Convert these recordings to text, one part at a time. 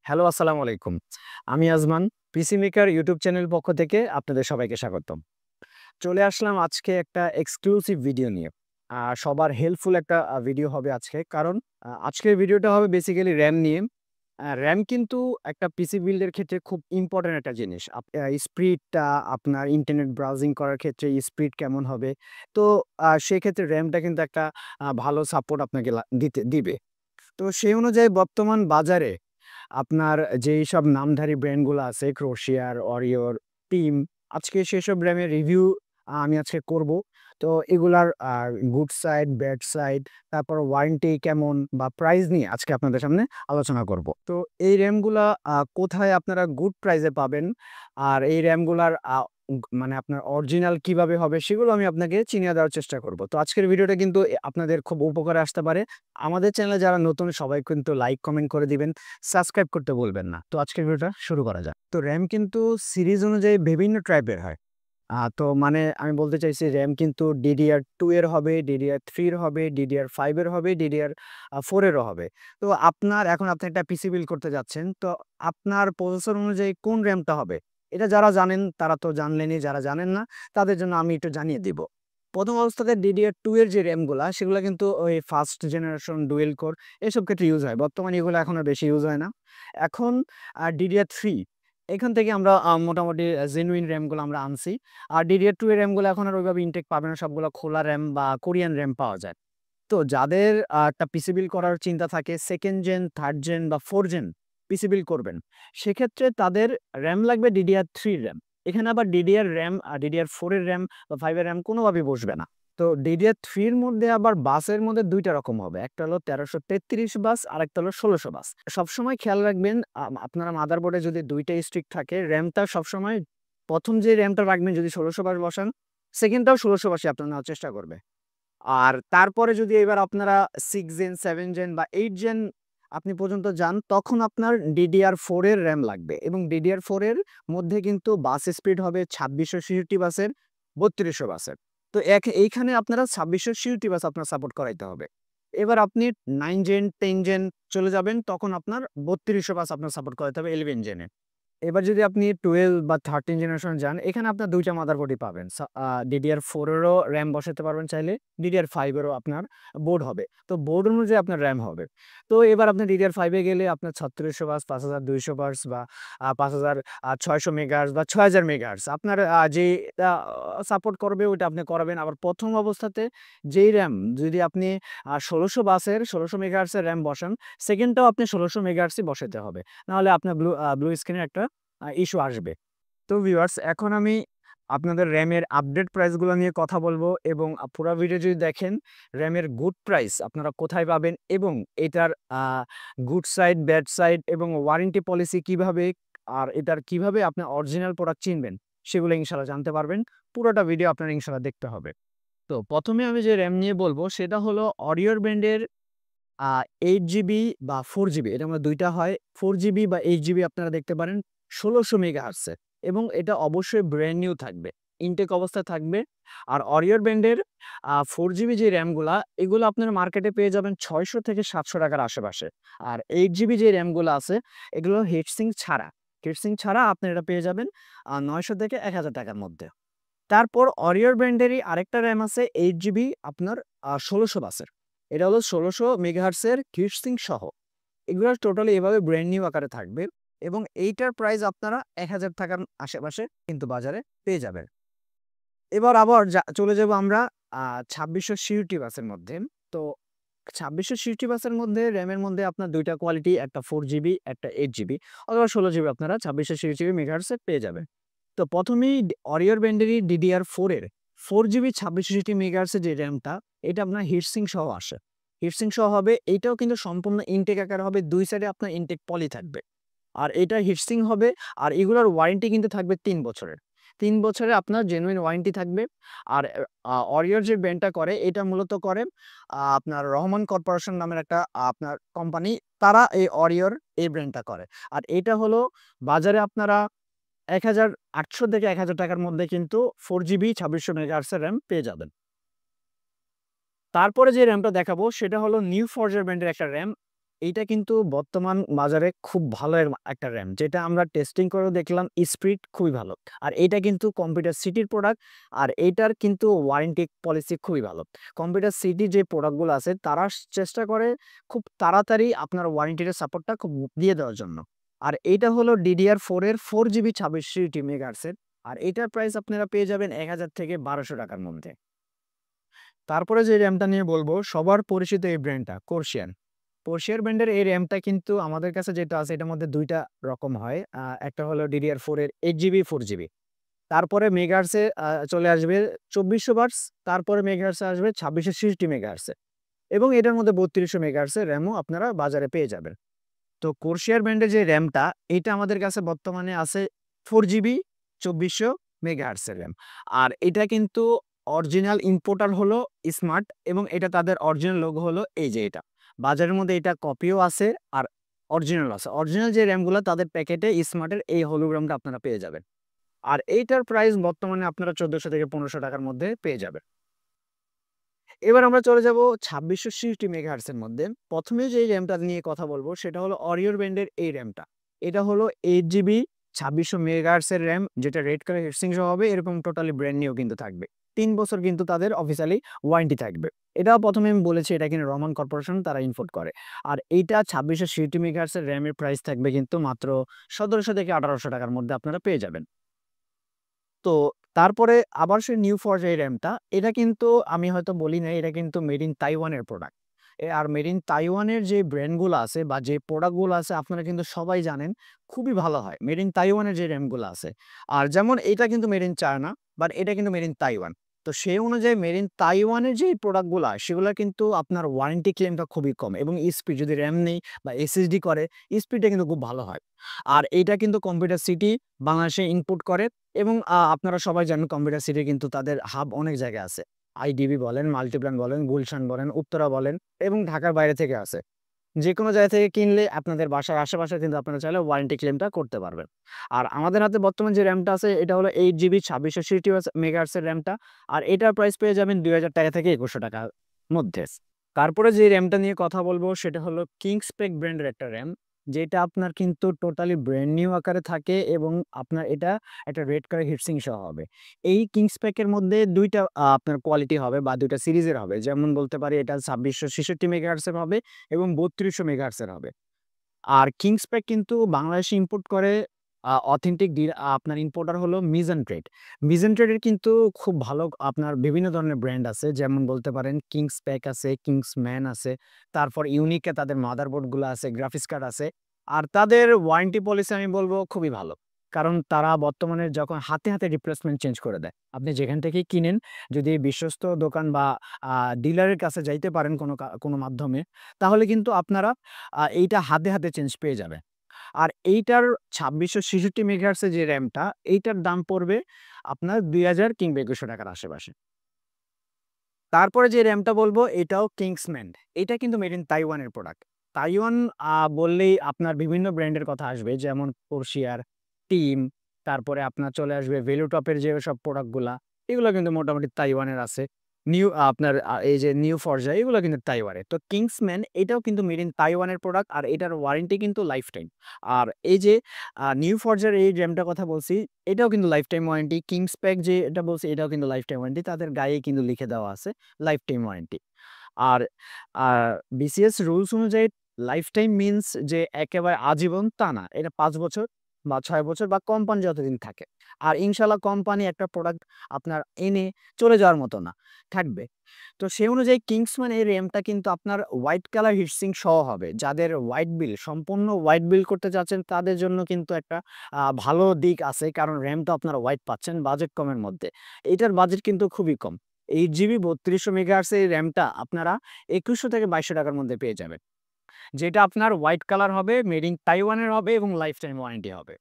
Hello, আসসালামু আলাইকুম। আমি আজমান, পিসি মেকার ইউটিউব চ্যানেল পক্ষ থেকে আপনাদের সবাইকে স্বাগতম। চলে আসলাম আজকে একটা এক্সক্লুসিভ ভিডিও নিয়ে। সবার হেল্পফুল একটা ভিডিও হবে আজকে। কারণ আজকের ভিডিওটা হবে বেসিক্যালি RAM নিয়ে। RAM কিন্তু একটা পিসি বিল্ডের ক্ষেত্রে খুব ইম্পোর্টেন্ট একটা জিনিস। স্পিডটা আপনার ইন্টারনেট ব্রাউজিং করার ক্ষেত্রে স্পিড কেমন হবে? তো সেক্ষেত্রে RAMটা কিন্তু একটা ভালো সাপোর্ট আপনাকে দিবে। তো সেই অনুযায়ী বর্তমান বাজারে আপনার যেই সব নামধারী ব্র্যান্ডগুলো আছে ক্রোশিয়ার, অরিওর, টিম আজকে সেসব ব্র্যান্ডের রিভিউ আমি আজকে করব। তো এগুলার গুড সাইড, ব্যাড সাইড, তারপর ওয়ারেন্টি কেমন বা প্রাইস নিয়ে আজকে আপনাদের সামনে আলোচনা করব। তো এই র‍্যামগুলা কোথায় আপনারা গুড প্রাইসে পাবেন? আর এই র‍্যামগুলার মানে আপনার অরিজিনাল কিভাবে হবে সেগুলো আমি আপনাকে চিনিয়ে দেওয়ার চেষ্টা করব। তো আজকের ভিডিওটা কিন্তু আপনাদের খুব উপকারে আসতে পারে। আমাদের চ্যানেলে যারা নতুন সবাই কিন্তু লাইক, কমেন্ট করে দিবেন। সাবস্ক্রাইব করতে ভুলবেন না। তো আজকের ভিডিওটা শুরু করা যাক। তো RAM কিন্তু সিরিজ অনুযায়ী বিভিন্ন টাইপের হয়। তো মানে আমি বলতে চাইছি RAM কিন্তু DDR2 এর হবে, DDR3 এর হবে, DDR5 এর হবে, DDR4 এরও হবে। তো এখন আপনি একটা পিসি বিল্ড করতে যাচ্ছেন। তো আপনার প্রসেসর অনুযায়ী কোন RAM টা হবে? এটা যারা জানেন তারা তো জানলেনই, যারা জানেন না তাদের জন্য আমি একটু জানিয়ে দিব। প্রথম অবস্থাতে DDR2 এর যে RAM গুলা সেগুলা কিন্তু ওই ফার্স্ট জেনারেশন ডুয়েল কোর এসব ক্ষেত্রে ইউজ হয়। বর্তমানে এগুলো এখন আর বেশি ইউজ হয় না। এখন DDR3 এখান থেকে আমরা মোটামুটি জেনুইন RAM গুলো আমরা আনছি। আর DDR2 এর RAM গুলো এখন আর ওইভাবে ইনটেক পাবে না। সবগুলো খোলা RAM বা কোরিয়ান RAM পাওয়া যায়। তো যাদের একটা পিসি বিল্ড করার চিন্তা থাকে 2nd জেন, 3rd জেন বা 4th জেন পিসি বিল্ড করবেন। সেক্ষেত্রে তাদের RAM লাগবে DDR3 RAM। এখানে আবার DDR RAM DDR4 এর RAM বা 5 এর RAM কোনোভাবেই বসবে না। তো DDR3 এর মধ্যে আবার বাসের মধ্যে ২ টা রকম হবে। একটা হলো ১৩৩৩ বাস, আরেকটা হলো ১৬০০ বাস। সবসময় খেয়াল রাখবেন আপনারা মাদারবোর্ডে যদি ২ টা স্টিক থাকে, RAM টা সবসময় ১ম যে RAM টা রাখবেন যদি ১৬০০ বাস বসান, 2nd টাও ১৬০০ বাসই আপনার নেওয়ার চেষ্টা করবে। আর তারপরে যদি এবার আপনারা 6 জেন, 7 জেন বা 8 জেন আপনি পর্যন্ত যান, তখন আপনার DDR4 এর RAM লাগবে এবং DDR4 এর মধ্যে কিন্তু বাস স্পিড হবে ২৬৬৬ বাসের, ৩২০০ বাসের। তো এইখানে আপনারা ২৬৬৬ বাস আপনার সাপোর্ট করাইতে হবে। এবার আপনি 9 জেন, 10 জেন চলে যাবেন, তখন আপনার ৩২০০ বাস আপনার সাপোর্ট করাইতে হবে 11 জেনে। এবার যদি আপনি 12 বা 13 জেনারেশন যান, এখানে আপনার ২ টা মাদারবোর্ডই পাবেন। DDR4 এরও RAM বসাতে পারবেন চাইলে, DDR5 এরও আপনার বোর্ড হবে। তো বোর্ড অনুযায়ী আপনার RAM হবে। তো এবার আপনি DDR5 এ গেলে আপনার ৩৬০০ বাস, ৫২০০ বাস বা ৫৬০০ মেগাহার্টজ বা ৬০০০ মেগাহার্টজ আপনার যেটা সাপোর্ট করবে ওইটা আপনি করাবেন। আবার প্রথম অবস্থাতে যেই RAM যদি আপনি ১৬০০ মেগাহার্টজ এর RAM বসান, 2nd টাও আপনি ১৬০০ মেগাহার্টজই বসাতে হবে। নাহলে আপনার ব্লু স্ক্রিনের একটা ইস্যু আসবে। তো ভিউয়ার্স, এখন আমি আপনাদের RAM-এর আপডেট প্রাইসগুলো নিয়ে কথা বলবো এবং পুরা ভিডিও যদি দেখেন RAM-এর গুড প্রাইস আপনারা কোথায় পাবেন এবং এটার গুড সাইড, ব্যাড সাইড এবং ওয়ারেন্টি পলিসি কিভাবে, আর এটার কিভাবে আপনি অরিজিনাল প্রোডাক্ট চিনবেন সেগুলো ইনশাআল্লাহ জানতে পারবেন। পুরোটা ভিডিও আপনার ইনশাআল্লাহ দেখতে হবে। তো ১ম এ আমি যে RAM নিয়ে বলবো সেটা হলো Orior ব্র্যান্ডের আ 8 জিবি বা 4 জিবি এটার মধ্যে ২ টা হয়। 4 জিবি বা 8 জিবি আপনারা দেখতে পারেন ১৬০০ মেগাহার্টজ এর এবং এটা অবশ্যই ব্র্যান্ড নিউ থাকবে। ইনটেক অবস্থায় থাকবে। আর Orior ব্র্যান্ডের 4 জিবি যে RAM গুলা এগুলো আপনারা মার্কেটে পেয়ে যাবেন ৳৬০০ থেকে ৳৭০০ টাকার আশেপাশে। আর 8 জিবি যে RAM গুলো আছে এগুলো হিটসিঙ্ক ছাড়া। হিটসিঙ্ক ছাড়া আপনি এটা পেয়ে যাবেন ৯০০ থেকে ৳১,০০০ টাকার মধ্যে। তারপর Orior ব্র্যান্ডেরই আরেকটা RAM আছে 8 জিবি আপনার ১৬০০ বাসের। এটা হলো ১৬০০ মেগাহার্টজ এর হিটসিঙ্ক সহ। এগুলা টোটালি এভাবে ব্র্যান্ড নিউ আকারে থাকবে এবং এইটার প্রাইস আপনারা ৳১,০০০ টাকার আশেপাশে কিন্তু বাজারে পেয়ে যাবেন। এবার আবার চলে যাব আমরা ২৬৬০ বাসের মধ্যে। তো ২৬৬০ বাসের মধ্যে RAM এর মধ্যে আপনার ২ টা কোয়ালিটি, একটা 4 জিবি, একটা 8 জিবি অথবা 16 জিবি আপনারা ২৬৬০ মেগাহার্টজ এ পেয়ে যাবেন। তো ১ম এই Orior ব্র্যান্ডেরই DDR4 এর 4 জিবি ২৬৬০ মেগাহার্টজ এর যে RAM-টা এটা আপনার হিটসিঙ্ক সহ আসে। হিটসিঙ্ক সহ হবে, এইটাও কিন্তু সম্পূর্ণ ইনটেক আকারে হবে। ২ সাইডে আপনার ইনটেক পলি থাকবে। আর এটা হিটসিঙ্ক হবে আর এগুলোর ওয়ারেন্টি কিন্তু থাকবে ৩ বছরের। ৩ বছরে আপনার জেনুইন ওয়ারেন্টি থাকবে। আর Orior যে ব্র্যান্ডটা করে এটা মূলত করে আপনার রহমান কর্পোরেশন নামের একটা আপনার কোম্পানি, তারা এই Orior এই ব্র্যান্ডটা করে। আর এটা হলো বাজারে আপনারা ১,৮০০ থেকে ৳১,০০০ টাকার মধ্যে কিন্তু 4 জিবি ২৬০০ মেগাহার্টজ এর RAM পেয়ে যাবেন। তারপরে যে RAM টা দেখাবো সেটা হলো নিউ ফরজার ব্র্যান্ডের একটা RAM। এইটা কিন্তু বর্তমান বাজারে খুব ভালো একটা র্যাম, যেটা আমরা টেস্টিং করেও দেখলাম স্পিড খুবই ভালো। আর এইটা কিন্তু কম্পিউটার সিটির প্রোডাক্ট, আর এইটার কিন্তু ওয়ারেন্টি পলিসি খুবই ভালো। কম্পিউটার সিটির যে প্রোডাক্টগুলো আছে তারা চেষ্টা করে খুব তাড়াতাড়ি আপনার ওয়ারেন্টির সাপোর্টটা খুব দিয়ে দেওয়ার জন্য। আর এইটা হলো DDR4 এর 4 GB 26 মেগাহার্টজের। আর এটার প্রাইস আপনারা পেয়ে যাবেন 1000 থেকে 1200 টাকার মধ্যে। তারপরে যে র্যামটা নিয়ে বলবো, সবার পরিচিত এই ব্র্যান্ডটা কোর্সিয়ান। কোর্সিয়ার ব্র্যান্ডের এই র্যামটা কিন্তু আমাদের কাছে যেটা আছে এটার মধ্যে ২ টা রকম হয়। একটা হলো DDR4 এর 8 GB 4 GB। তারপরে মেগাহার্টজে চলে আসবে 2400 বাটস, তারপরে মেগাহার্টজে আসবে 2660 মেগাহার্টজে, এবং এটার মধ্যে 3200 মেগাহার্টজের র্যামও আপনারা বাজারে পেয়ে যাবেন। তো কোর্সিয়ার ব্র্যান্ডের যে র্যামটা, এটা আমাদের কাছে বর্তমানে আছে 4 GB 2400 মেগাহার্টজের র্যাম। আর এটা কিন্তু অরিজিনাল ইম্পোর্টার হলো স্মার্ট, এবং এটা তাদের অরিজিনাল লোগো হলো এই যে এটা। বাজারের মধ্যে এটা কপিও আছে আর অরিজিনাল আছে। অরিজিনাল যে র্যামগুলো তাদের প্যাকেটে স্মার্টের এই হলোগ্রামটা আপনারা পেয়ে যাবেন। আর এইটার প্রাইস বর্তমানে আপনারা 1400 থেকে 1500 টাকার মধ্যে পেয়ে যাবেন। এবার আমরা চলে যাব 2660 মেগাহার্টজের মধ্যে। প্রথমে যে র্যামটা নিয়ে কথা বলবো সেটা হলো অরিওর ব্র্যান্ডের এই র্যামটা। এটা হলো 8 GB 2600 মেগাহার্টজের র্যাম, যেটা রেড কালার হিটসিং সহ হবে, এরকম টোটালি ব্র্যান্ড নিউ কিন্তু থাকবে। 3 বছর কিন্তু তাদের অফিসিয়ালি ওয়ারেন্টি থাকবে। এটাও প্রথমে আমি বলেছি এটা কিন্তু রহমান কর্পোরেশন তারা ইম্পোর্ট করে। আর এইটা 2660 মেগাহার্টজের র্যামের প্রাইস থাকবে কিন্তু মাত্র 1700 থেকে 1800 টাকার মধ্যে আপনারা পেয়ে যাবেন। তো তারপরে আবার সেই নিউ ফর যে র্যামটা, এটা কিন্তু আমি হয়তো বলি নাই, এটা কিন্তু মেড ইন তাইওয়ানের প্রোডাক্ট। আর মেড ইন তাইওয়ানের যে ব্র্যান্ডগুলো আছে বা যে প্রোডাক্টগুলো আছে আপনারা কিন্তু সবাই জানেন খুবই ভালো হয় মেড ইন তাইওয়ানের যে র্যামগুলো আছে। আর যেমন এটা কিন্তু মেড ইন চায়না, বাট এটা কিন্তু মেড ইন তাইওয়ান। তো সেই অনুযায়ী মেড ইন তাইওয়ানের যে প্রোডাক্টগুলো সেগুলো কিন্তু আপনার ওয়ারেন্টি ক্লেমটা খুবই কম, এবং স্পিড যদি র্যাম নেই বা SSD করে স্পিডটা কিন্তু খুব ভালো হয়। আর এইটা কিন্তু কম্পিউটার সিটি বাংলাদেশে ইম্পোর্ট করে, এবং আপনারা সবাই জানেন কম্পিউটার সিটি কিন্তু তাদের হাব অনেক জায়গায় আছে। আইডিবি বলেন, মাল্টিপ্ল্যান বলেন, গুলশান বলেন, উত্তরা বলেন, এবং ঢাকার বাইরে থেকে আছে। যেকোনো জায়গা থেকে কিনলে আপনাদের বাসার আশেপাশে কিন্তু আপনারা চাইলে ওয়ারেন্টি ক্লেমটা করতে পারবেন। আর আমাদের হাতে বর্তমান যে র্যামটা আছে এটা হলো 8 GB 2660 মেগাহার্টজের র্যামটা। আর এটার প্রাইস পেয়ে যাবেন 2000 টাকা থেকে 2100 টাকার মধ্যে। তারপরে যে র্যামটা নিয়ে কথা বলবো সেটা হলো কিংসপেক ব্র্যান্ডের একটা র্যাম, যেটা আপনার কিন্তু টোটালি ব্র্যান্ড নিউ আকারে থাকে, এবং আপনার এটা একটা রেড কালার হিটসিং সহ হবে। এই কিংসপেকের মধ্যে ২ টা আপনার কোয়ালিটি হবে বা ২ টা সিরিজের হবে। যেমন বলতে পারি এটা 2666 মেগাহার্টজের হবে এবং 3200 মেগাহার্টজের হবে। আর কিংসপেক কিন্তু বাংলাদেশে ইম্পোর্ট করে অথেন্টিক আপনার ইম্পোর্টার হলো মিজান ট্রেড। মিজান ট্রেডের কিন্তু খুব ভালো আপনার বিভিন্ন ধরনের ব্র্যান্ড আছে। যেমন বলতে পারেন কিংসপেক আছে, কিংসম্যান আছে। তারপর ইউনিকে তাদের মাদারবোর্ডগুলো আছে, গ্রাফিক্স কার্ড আছে। আর তাদের ওয়ারেন্টি পলিসি আমি বলব খুবই ভালো। কারণ তারা বর্তমানে যখন হাতে, হাতে রিপ্লেসমেন্ট চেঞ্জ করে দেয়। আপনি যেখান থেকেই কিনেন, যদি বিশ্বস্ত দোকান বা ডিলারের কাছে যাইতে পারেন কোনো মাধ্যমে, তাহলে কিন্তু আপনারা এইটা হাতে, হাতে চেঞ্জ পেয়ে যাবেন। আর এইটার 2666 মেগাহার্টজ এর যে র‍্যামটা, এইটার দাম পড়বে আপনার ২০০০ কিংবা ২১০০ টাকার আশেপাশে। তারপরে যে র‍্যামটা বলবো এটাও কিংসম্যান। এটা কিন্তু মেড ইন তাইওয়ানের প্রোডাক্ট। তাইওয়ান বললেই আপনার বিভিন্ন ব্র্যান্ডের কথা আসবে, যেমন কোর্সিয়ার, টিম, তারপরে আপনার চলে আসবে ভেলুটপের যেসব প্রোডাক্টগুলা, এগুলো কিন্তু মোটামুটি তাইওয়ানের আছে। আপনার এই যে নিউ ফরজা এগুলো কিন্তু তাইওয়ানের। তো কিংসম্যান এটাও কিন্তু মেড ইন তাইওয়ানের প্রোডাক্ট, আর এটার ওয়ারেন্টি কিন্তু লাইফ টাইম। আর এই যে নিউ ফরজার এই র‍্যামটার কথা বলছি, এটাও কিন্তু লাইফ টাইম ওয়ারেন্টি। কিংসপ্যাক যে এটা বলছি এটাও কিন্তু লাইফ টাইম ওয়ারেন্টি। তাদের গায়েই কিন্তু লিখে দেওয়া আছে লাইফ টাইম ওয়ারেন্টি। আর আ বিসিএস রুলস অনুযায়ী লাইফ টাইম মিনস যে একেবারে আজীবন তা না। এটা ৫ বছর বা ৬ বছর বা কোম্পানি যতদিন থাকে। আর ইনশাআল্লাহ কোম্পানি একটা প্রোডাক্ট আপনার এনে চলে যাওয়ার মতো না, থাকবে। তো সেই অনুযায়ী কিংসম্যান এই র‍্যামটা কিন্তু আপনার হোয়াইট কালার হিটসিঙ্ক সহ হবে। যাদের হোয়াইট বিল সম্পূর্ণ হোয়াইট বিল করতে চাচ্ছেন তাদের জন্য কিন্তু একটা ভালো দিক আছে। কারণ র‍্যাম তো আপনারা হোয়াইট পাচ্ছেন বাজেট কমের মধ্যে। এটার বাজেট কিন্তু খুবই কম। 8 জিবি 3200 মেগাহার্টজ এই র‍্যামটা আপনারা ২১০০ থেকে ২২০০ টাকার মধ্যে পেয়ে যাবেন। যেটা আপনার হোয়াইট কালার হবে, মেড ইন তাইওয়ানের হবে এবং লাইফ টাইম ওয়ারেন্টি হবে।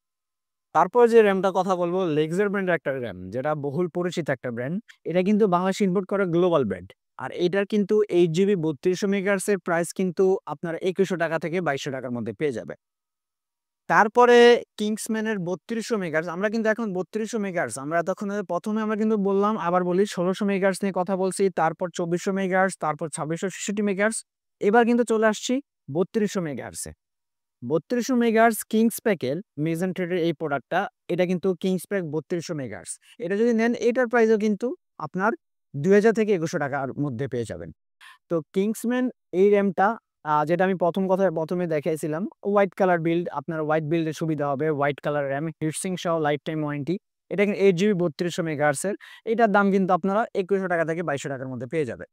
তারপর যে র‍্যামটা কথা বলবো লেক্সার ব্র্যান্ডের একটা র‍্যাম, যেটা বহুল পরিচিত একটা ব্র্যান্ড। এটা কিন্তু বাংলাদেশে ইম্পোর্ট করে গ্লোবাল ব্র্যান্ড। আর এটার কিন্তু 8 জিবি 3200 মেগাহার্টজ এর প্রাইস কিন্তু আপনার ২১০০ টাকা থেকে ২২০০ টাকার মধ্যে পেয়ে যাবে। তারপরে কিংসম্যানের ৩২০০ মেগাহার্টজ, আমরা কিন্তু এখন ৩২০০ মেগাহার্টজ আমরা এতক্ষণ প্রথমে আমরা কিন্তু বললাম, আবার বলি ১৬০০ মেগাহার্টজ নিয়ে কথা বলছি, তারপর ২৪০০ মেগাহার্টজ, তারপর ২৬৬৬ মেগাহার্টজ। এবার কিন্তু চলে আসছি 3200 মেগাহার্টজে। 3200 মেগাহার্টজ কিংস প্যাকের মেজেন্টেটের এই প্রোডাক্টটা, এটা কিন্তু কিংস প্যাক 3200 মেগাহার্টজ। এটা যদি নেন এটার প্রাইসও কিন্তু আপনার 2000 থেকে 2100 টাকার মধ্যে পেয়ে যাবেন। তো কিংসম্যান এই র্যামটা যেটা আমি প্রথমে দেখাইছিলাম, হোয়াইট কালার বিল্ড, আপনার হোয়াইট বিল্ডের সুবিধা হবে, হোয়াইট কালার র্যাম, হিটসিং সহ লাইফ টাইম ওয়ারেন্টি। এটা কিন্তু 8 জিবি 3200 মেগাহার্টজের। এটার দাম কিন্তু আপনারা 2100 টাকা থেকে 2200 টাকার মধ্যে পেয়ে যাবেন।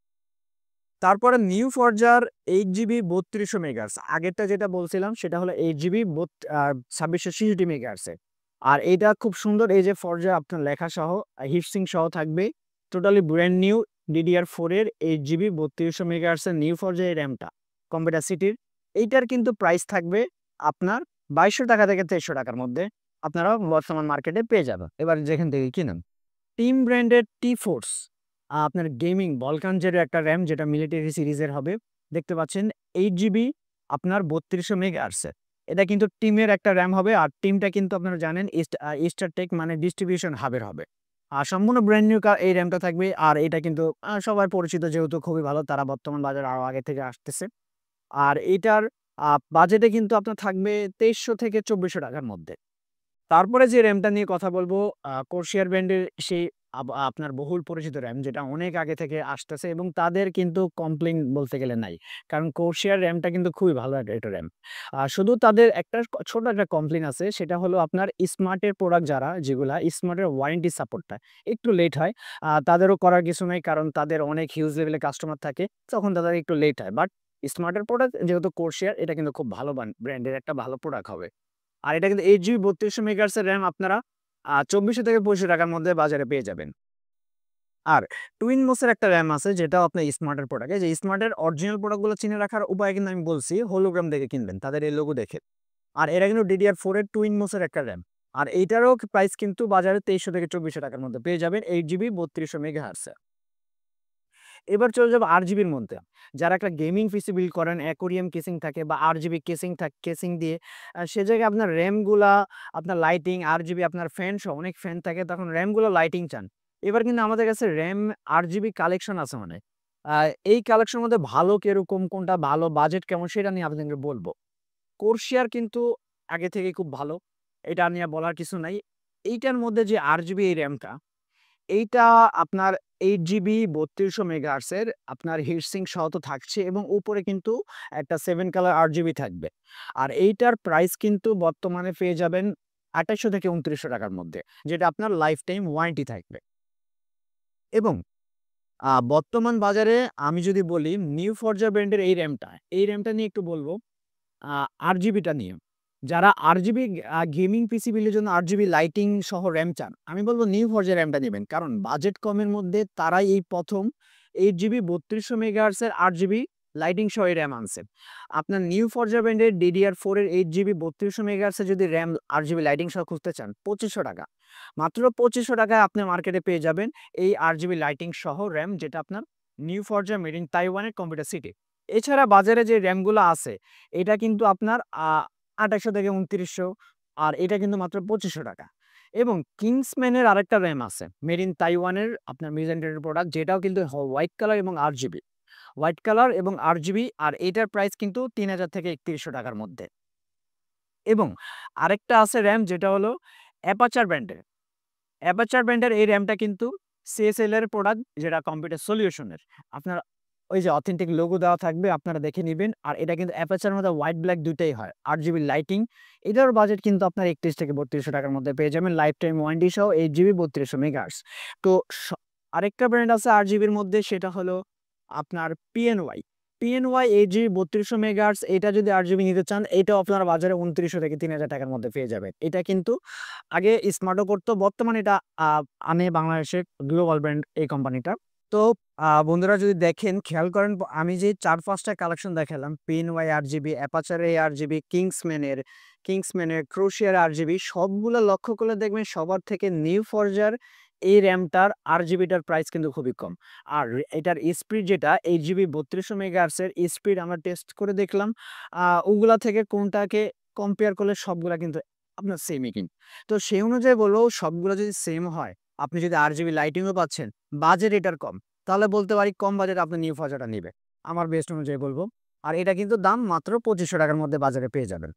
তারপরে নিউ ফরজার 8 জিবি 3200 মেগাহার্টজ। আগেরটা যেটা বলছিলাম সেটা হলো 8 জিবি 2666 মেগাহার্টজের। আর এইটা খুব সুন্দর, এই যে ফরজা আপনার লেখা সহ হিটসিং সহ থাকবে। টোটালি ব্র্যান্ড নিউ DDR4 এর 8 জিবি 3200 মেগাহার্টজের নিউ ফরজা এই র্যামটা কম্পিউটার সিটির। এইটার কিন্তু প্রাইস থাকবে আপনার 2200 টাকা থেকে 2300 টাকার মধ্যে আপনারা বর্তমান মার্কেটে পেয়ে যাবেন। এবার যেখান থেকে কিনেন, টিম ব্র্যান্ডের T-Force আপনার গেমিং ভলকানজের একটা র্যাম, যেটা মিলিটারি সিরিজের হবে। দেখতে পাচ্ছেন 8 জিবি আপনার 3200 মেগাহার্টজের। এটা কিন্তু টিমের একটা র্যাম হবে। আর টিমটা কিন্তু আপনারা জানেন স্টারটেক মানে ডিস্ট্রিবিউশন হাবের হবে। আর সম্পূর্ণ ব্র্যান্ড নিউ এই র্যামটা থাকবে। আর এটা কিন্তু সবার পরিচিত, যেহেতু খুবই ভালো, তারা বর্তমান বাজারে আরও আগে থেকে আসতেছে। আর এটার বাজেটে কিন্তু আপনার থাকবে 2300 থেকে 2400 টাকার মধ্যে। তারপরে যে র্যামটা নিয়ে কথা বলবো, কোর্সিয়ার ব্র্যান্ডের সেই আপনার বহুল পরিচিত র্যাম, যেটা অনেক আগে থেকে আসতেছে এবং তাদের কিন্তু কমপ্লেইন বলতে গেলে নাই। কারণ কোর্সিয়ার র্যামটা কিন্তু খুবই ভালো একটা র্যাম। শুধু তাদের একটা ছোট একটা কমপ্লেইন আছে, সেটা হলো আপনার স্মার্টের প্রোডাক্ট যেগুলা স্মার্টের ওয়ারেন্টি সাপোর্টটা একটু লেট হয়। তাদেরও করার কিছু নাই, কারণ তাদের অনেক হিউজ লেভেলে কাস্টমার থাকে, তখন তাদের একটু লেট হয়। বাট স্মার্টের প্রোডাক্ট যেহেতু কোর্সিয়ার, এটা কিন্তু খুব ভালো ব্র্যান্ডের একটা ভালো প্রোডাক্ট হবে। আর এটা কিন্তু 8 জিবি 3200 মেগাহার্টজের র্যাম আপনারা 2400 থেকে 2500 টাকার মধ্যে বাজারে পেয়ে যাবেন। আর টুইন মোসের একটা র্যাম আছে, যেটাও আপনার স্মার্টের প্রোডাক্ট। এই যে স্মার্টের অরিজিনাল প্রোডাক্টগুলো চিনে রাখার উপায় কিন্তু আমি বলছি, হলোগ্রাম দেখে কিনবেন, তাদের এই লোগো দেখে। আর এরা কিন্তু DDR4 এর টুইন মোসের একটা র্যাম। আর এইটারও প্রাইস কিন্তু বাজারে 2300 থেকে 2400 টাকার মধ্যে পেয়ে যাবেন, 8 জিবি 3200 মেগাহার্টজে। এবার চলে যাবো RGBর মধ্যে। যারা একটা গেমিং পিসি বিল্ড করেন, অ্যাকোরিয়াম কেসিং থাকে বা RGB কেসিং দিয়ে, সে জায়গায় আপনার র্যামগুলা, আপনার লাইটিং, RGB আপনার ফ্যান সহ অনেক ফ্যান থাকে, তখন র্যামগুলো লাইটিং চান। এবার কিন্তু আমাদের কাছে র্যাম RGB কালেকশন আছে অনেক। এই কালেকশনের মধ্যে ভালো কিরকম, কোনটা ভালো, বাজেট কেমন, সেটা নিয়ে আপনাদেরকে বলবো। কোর্সিয়ার কিন্তু আগে থেকেই খুব ভালো, এটা নিয়ে বলার কিছু নাই। এইটার মধ্যে যে RGB এই র্যামটা, এইটা আপনার 8 জিবি 3200 মেগাহার্টজের আপনার হিটসিঙ্ক সহ তো থাকছে, এবং উপরে কিন্তু একটা 7 কালার RGB থাকবে। আর এইটার প্রাইস কিন্তু বর্তমানে পেয়ে যাবেন 2800 থেকে 2900 টাকার মধ্যে, যেটা আপনার লাইফ টাইম ওয়ারেন্টি থাকবে। এবং বর্তমান বাজারে আমি যদি বলি নিউ ফরজা ব্র্যান্ডের এই র্যামটা নিয়ে একটু বলবো। RGBটা নিয়ে, যারা RGB গেমিং পিসি বিল্ডের জন্য RGB লাইটিং সহ র্যাম চান, আমি বলবো নিউ ফরজা র্যামটা নেবেন, কারণ বাজেট কমের মধ্যে তারাই এই প্রথম 8 জিবি 3200 মেগাহার্টজের RGB লাইটিং সহ এই র্যাম আনছে। আপনার নিউ ফরজা ব্র্যান্ডের DDR4 এর 8 জিবি 3200 মেগাহার্টজের যদি র্যাম RGB লাইটিং সহ খুঁজতে চান, 2500 টাকা, মাত্র 2500 টাকায় আপনি মার্কেটে পেয়ে যাবেন এই RGB লাইটিং সহ র্যাম, যেটা আপনার নিউ ফরজা মেড ইন তাইওয়ানের কম্পিউটার সিটি। এছাড়া বাজারে যে র্যামগুলো আছে, এটা কিন্তু আপনার 2800 থেকে 2900, আর এটা কিন্তু মাত্র 2500 টাকা। এবং কিংসম্যানের আরেকটা র্যাম আছে মেড ইন তাইওয়ানের আপনার মিজেন্টের প্রোডাক্ট, যেটাও কিন্তু হোয়াইট কালার এবং RGB, হোয়াইট কালার এবং RGB। আর এটার প্রাইস কিন্তু 3000 থেকে 3100 টাকার মধ্যে। এবং আরেকটা আছে র্যাম, যেটা হলো অ্যাপাচার ব্র্যান্ডের এই র্যামটা কিন্তু CSL এর প্রোডাক্ট, যেটা কম্পিউটার সলিউশনের। আপনার ওই যে অথেন্টিক লোগো দেওয়া থাকবে, আপনারা দেখে নিবেন। আর এটা কিন্তু অ্যাপাচার মধ্যে হোয়াইট ব্ল্যাক দুইটাই হয়, 8 জিবি লাইটিং। এটার বাজেট কিন্তু আপনার 31 থেকে 3200 টাকার মধ্যে পেয়ে যাবেন, লাইফ টাইম ওয়ারেন্টি সহ 8 জিবি 3200 মেগাহার্টজ। তো আরেকটা ব্র্যান্ড আছে RGBর মধ্যে, সেটা হলো আপনার PNY 8 জিবি 3200 মেগাহার্টজ। এটা যদি RGB নিতে চান, এটাও আপনার বাজারে 2900 থেকে 3000 টাকার মধ্যে পেয়ে যাবেন। এটা কিন্তু আগে স্মার্টও করতো, বর্তমানে এটা আনে বাংলাদেশে গ্লোবাল ব্র্যান্ড এই কোম্পানিটা। তো বন্ধুরা যদি দেখেন, খেয়াল করেন, আমি যে 4-5টা কালেকশন দেখালাম, PNY RGB, অ্যাপাচারের RGB, কিংসম্যানের ক্রোশিয়ার RGB, সবগুলো লক্ষ্য করলে দেখবেন সবার থেকে নিউ ফরজার এই র্যামটার RGBটার প্রাইস কিন্তু খুবই কম। আর এটার স্পিড যেটা 8 জিবি 3200 মেগাহার্টজের স্পিড আমরা টেস্ট করে দেখলাম, ওগুলা থেকে কোনটাকে কম্পেয়ার করলে সবগুলা কিন্তু আপনার সেমই কিন্তু। তো সেই অনুযায়ী বলবো, সবগুলো যদি সেম হয়, আপনি যদি RGB লাইটিংও পাচ্ছেন, বাজেট এটার কম, তাহলে বলতে পারি কম বাজেট আপনি নিউ ফরজাটা নিবে, আমার বেস্ট অনুযায়ী বলবো। আর এটা কিন্তু দাম মাত্র ২৫০০ টাকার মধ্যে বাজারে পেয়ে যাবেন।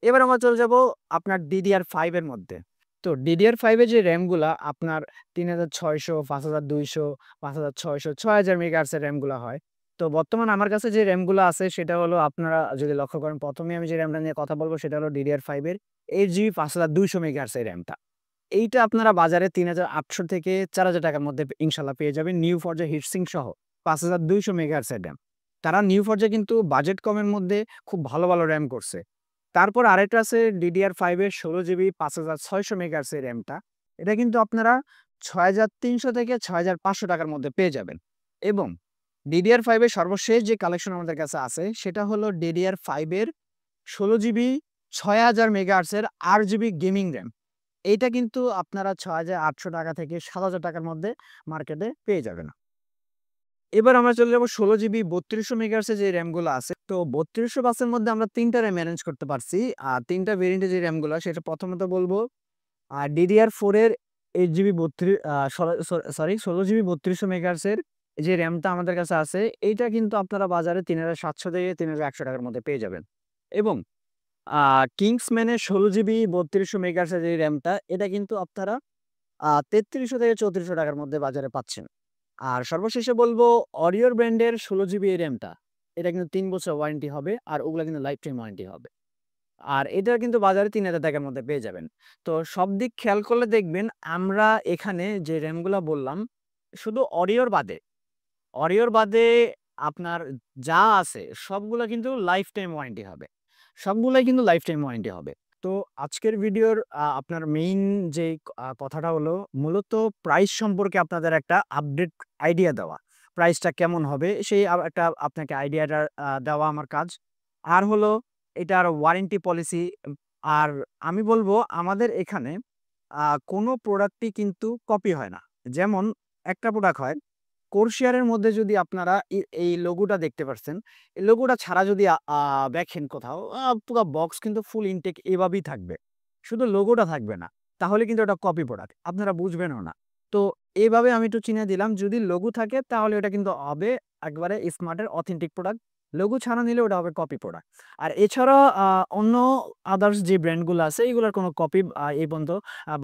এবার আমরা চলে যাব আপনার DDR5 এর মধ্যে। তো DDR5 এর যে র‍্যামগুলা আপনার ৩৬০০, ৫২০০, ৫৬০০, ৬০০০ মেগাহার্টজ এর র‍্যামগুলা হয়। তো বর্তমানে আমার কাছে যে র‍্যামগুলা আছে সেটা হলো আপনারা যদি লক্ষ্য করেন ১ম এ আমি যে র‍্যামটা নিয়ে কথা বলব সেটা হলো DDR5 এর 8GB ৫২০০ মেগাহার্টজ এর র‍্যামটা। এইটা আপনারা বাজারে ৩৮০০ থেকে ৪০০০ টাকার মধ্যে ইনশাআল্লাহ পেয়ে যাবেন নিউ ফরজা হিটসিঙ্ক সহ ৫২০০ মেগাহার্টজ এর র‍্যাম। তারা নিউ ফরজা কিন্তু বাজেট কমের মধ্যে খুব ভালো, ভালো র‍্যাম করছে। তারপর আরেকটা আছে DDR5 এর 16GB ৫৬০০ মেগাহার্টজ এর র‍্যামটা। এটা কিন্তু আপনারা ৬৩০০ থেকে ৬৫০০ টাকার মধ্যে পেয়ে যাবেন। এবং DDR5 এর সর্বশেষ যে কালেকশন আমাদের কাছে আছে সেটা হলো DDR5 এর 16GB ৬০০০ মেগাহার্টজ এর 8GB গেমিং র‍্যাম। এইটা কিন্তু আপনারা ৬৮০০ টাকা থেকে ৭০০০ টাকার মধ্যে মার্কেটে পেয়ে যাবেন। এবার আমরা চলে যাব 16GB ৩২০০ মেগাহার্টজ এর যে র‍্যামগুলো আছে। তো ৩২০০ বাসের মধ্যে আমরা ৩ টা র‍্যাম এরেঞ্জ করতে পারছি। আর ৩ টা ভেরিয়েন্টের যে র‍্যামগুলো সেটা প্রথমত বলবো DDR4 এর 8GB ৩২ সরি 16GB ৩২০০ মেগাহার্টজ এর যে র‍্যামটা আমাদের কাছে আছে এইটা কিন্তু আপনারা বাজারে ৩৭০০ থেকে ৩১০০ টাকার মধ্যে পেয়ে যাবেন। এবং আ কিংসম্যানের 16GB ৩২০০ মেগাহার্টজ এর যে র‍্যামটা এটা কিন্তু আপনারা ৩৩০০ থেকে ৩৪০০ টাকার মধ্যে বাজারে পাচ্ছেন। আর সর্বশেষে বলবো অরিওর ব্র্যান্ডের 16GB এই র‍্যামটা। এটা কিন্তু ৩ বছর ওয়ারেন্টি হবে আর ওগুলা কিন্তু লাইফ টাইম ওয়ারেন্টি হবে। আর এটা কিন্তু বাজারে ৩০০০ টাকার মধ্যে পেয়ে যাবেন। তো সব দিক খেয়াল করলে দেখবেন আমরা এখানে যে র‍্যামগুলা বললাম শুধু অরিওর বাদে আপনার যা আছে সবগুলা কিন্তু লাইফ টাইম ওয়ারেন্টি হবে। সবগুলাই কিন্তু লাইফ টাইম ওয়ারেন্টি হবে। তো আজকের ভিডিওর আপনার মেইন যে কথাটা হলো মূলত প্রাইস সম্পর্কে আপনাদের একটা আপডেট আইডিয়া দেওয়া। প্রাইসটা কেমন হবে সেই একটা আপনাকে আইডিয়াটা দেওয়া আমার কাজ। আর হলো এটার ওয়ারেন্টি পলিসি আর আমি বলবো আমাদের এখানে কোনো প্রোডাক্টই কিন্তু কপি হয় না। যেমন একটা প্রোডাক্ট হয় কোরশিয়ারের মধ্যে যদি আপনারা এই লোগোটা দেখতে পারছেন, এই লোগোটা ছাড়া যদি দেখেন কোথাও পুরা বক্স কিন্তু ফুল ইনটেক এভাবেই থাকবে। শুধু লোগোটা থাকবে না। তাহলে কিন্তু এটা কপি প্রোডাক্ট। আপনারা বুঝবেনও না। তো এভাবে আমি একটু চিনিয়ে দিলাম যদি লোগো থাকে তাহলে এটা কিন্তু হবে একবারে স্মার্টের অথেন্টিক প্রোডাক্ট। লোগো ছাড়া নিলে ওটা হবে কপি প্রোডাক্ট। আর এছাড়া অন্য আদার্স যে ব্র্যান্ডগুলো আছে এগুলার কোনো কপি এই পর্যন্ত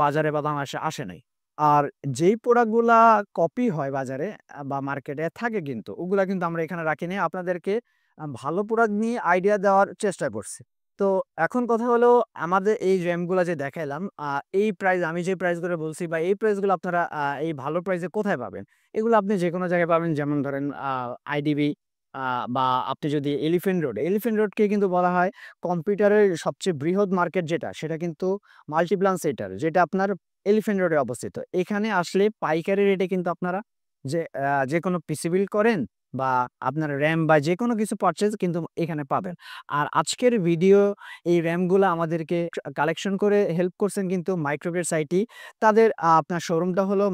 বাজারে বা বাংলাদেশে আসে নাই। আর যেই প্রোডাক্টগুলা কপি হয় বাজারে বা মার্কেটে থাকে কিন্তু ওগুলা কিন্তু আমরা এখানে রাখি নাই। আপনাদেরকে ভালো প্রোডাক্ট নিয়ে আইডিয়া দেওয়ার চেষ্টা করছি। তো এখন কথা হলো আমাদের এই র‍্যামগুলা যে দেখাইলাম এই প্রাইস আমি যে প্রাইসগুলো বলছি বা এই প্রাইসগুলো আপনারা এই ভালো প্রাইসে কোথায় পাবেন? এগুলো আপনি যেকোনো জায়গায় পাবেন যেমন ধরেন আইডিবি আ বা আপনি যদি এলিফ্যান্ট রোডকে কিন্তু বলা হয় কম্পিউটারের সবচেয়ে বৃহৎ মার্কেট যেটা সেটা কিন্তু মাল্টিপ্লান সেন্টার যেটা আপনার এলিফ্যান্ট রোডে অবস্থিত। এখানে আসলে পাইকারি রেটে কিন্তু আপনারা যেকোনো পিসি বিল্ড করেন বা আপনার র‍্যাম বা যেকোনো কিছু পারচেজ কিন্তু এখানে পাবেন। আর আজকের ভিডিও এই র‍্যামগুলা আমাদেরকে কালেকশন করে হেল্প করছেন কিন্তু মাইক্রোগ্রেড সাইটি। তাদের আপনার শোরুমটা হলো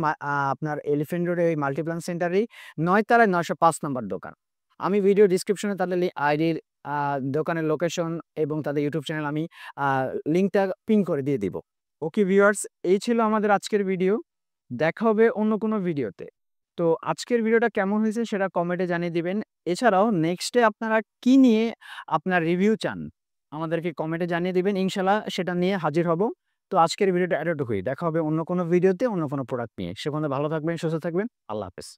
আপনার এলিফ্যান্ট রোডে ওই মাল্টিপ্লান সেন্টারেই ৯ তলায় ৯০৫ নাম্বার দোকান। আমি ভিডিও ডেসক্রিপশনে তাদের আইডির দোকানের লোকেশন এবং তাদের ইউটিউব চ্যানেল আমি আ লিঙ্কটা পিন করে দিয়ে দিব। ওকে ভিউয়ার্স এই ছিল আমাদের আজকের ভিডিও। দেখা হবে অন্য কোনো ভিডিওতে। তো আজকের ভিডিওটা কেমন হয়েছে সেটা কমেন্টে জানিয়ে দিবেন। এছাড়াও নেক্সট ডে আপনারা কি নিয়ে আপনার রিভিউ চান আমাদেরকে কমেন্টে জানিয়ে দিবেন। ইনশাআল্লাহ সেটা নিয়ে হাজির হব। তো আজকের ভিডিওটা এতটুকুই। দেখা হবে অন্য কোনো ভিডিওতে অন্য কোনো প্রোডাক্ট নিয়ে। সে পর্যন্ত ভালো থাকবেন, সুস্থ থাকবেন। আল্লাহ হাফেজ।